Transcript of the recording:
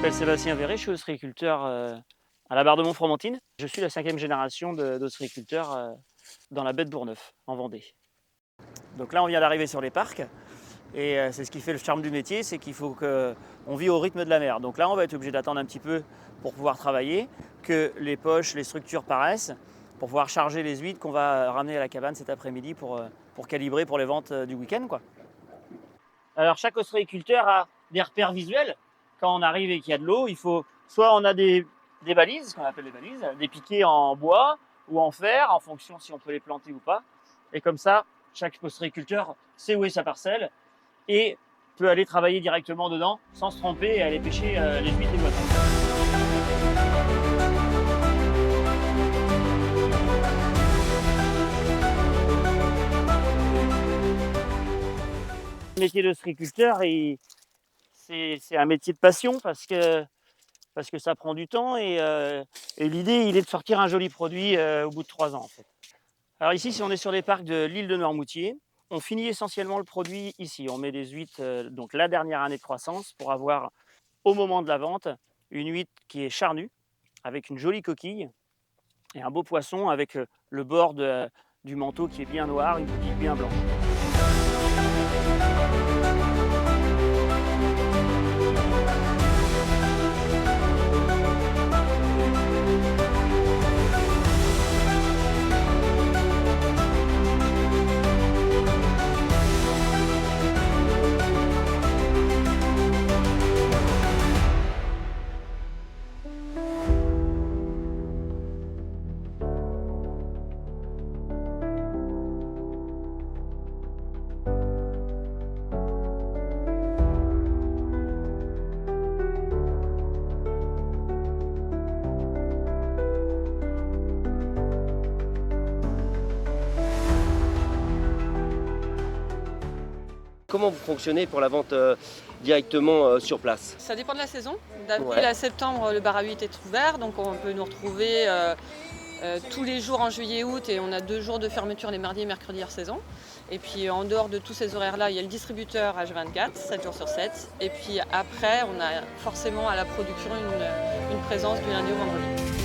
m'appelle Sébastien Véret, je suis ostréiculteur à la Barre de Montfromentine. Je suis la 5e génération d'ostréiculteurs dans la baie de Bourgneuf, en Vendée. Donc là, on vient d'arriver sur les parcs et c'est ce qui fait le charme du métier, c'est qu'il faut qu'on vit au rythme de la mer. Donc là, on va être obligé d'attendre un petit peu pour pouvoir travailler, que les poches, les structures paraissent, pour pouvoir charger les huîtres qu'on va ramener à la cabane cet après-midi pour calibrer pour les ventes du week-end, quoi. Alors chaque ostréiculteur a des repères visuels. Quand on arrive et qu'il y a de l'eau, il faut soit on a des balises, ce qu'on appelle des balises, des piquets en bois ou en fer, en fonction si on peut les planter ou pas. Et comme ça, chaque ostréiculteur sait où est sa parcelle et peut aller travailler directement dedans sans se tromper et aller pêcher les huîtres des voisins. Le métier d'ostréiculteur, c'est un métier de passion parce que ça prend du temps et l'idée, il est de sortir un joli produit au bout de 3 ans en fait. Alors ici, si on est sur les parcs de l'île de Noirmoutier, on finit essentiellement le produit ici. On met des huîtres, donc la dernière année de croissance, pour avoir au moment de la vente une huître qui est charnue, avec une jolie coquille et un beau poisson avec le bord du manteau qui est bien noir, une coquille bien blanche. Comment vous fonctionnez pour la vente directement sur place? Ça dépend de la saison. D'avril Ouais. à septembre, le bar à 8 est ouvert, donc on peut nous retrouver tous les jours en juillet et août, et on a 2 jours de fermeture les mardis et mercredis hors saison. Et puis en dehors de tous ces horaires-là, il y a le distributeur H24, 7 jours sur 7. Et puis après, on a forcément à la production une présence du lundi au vendredi.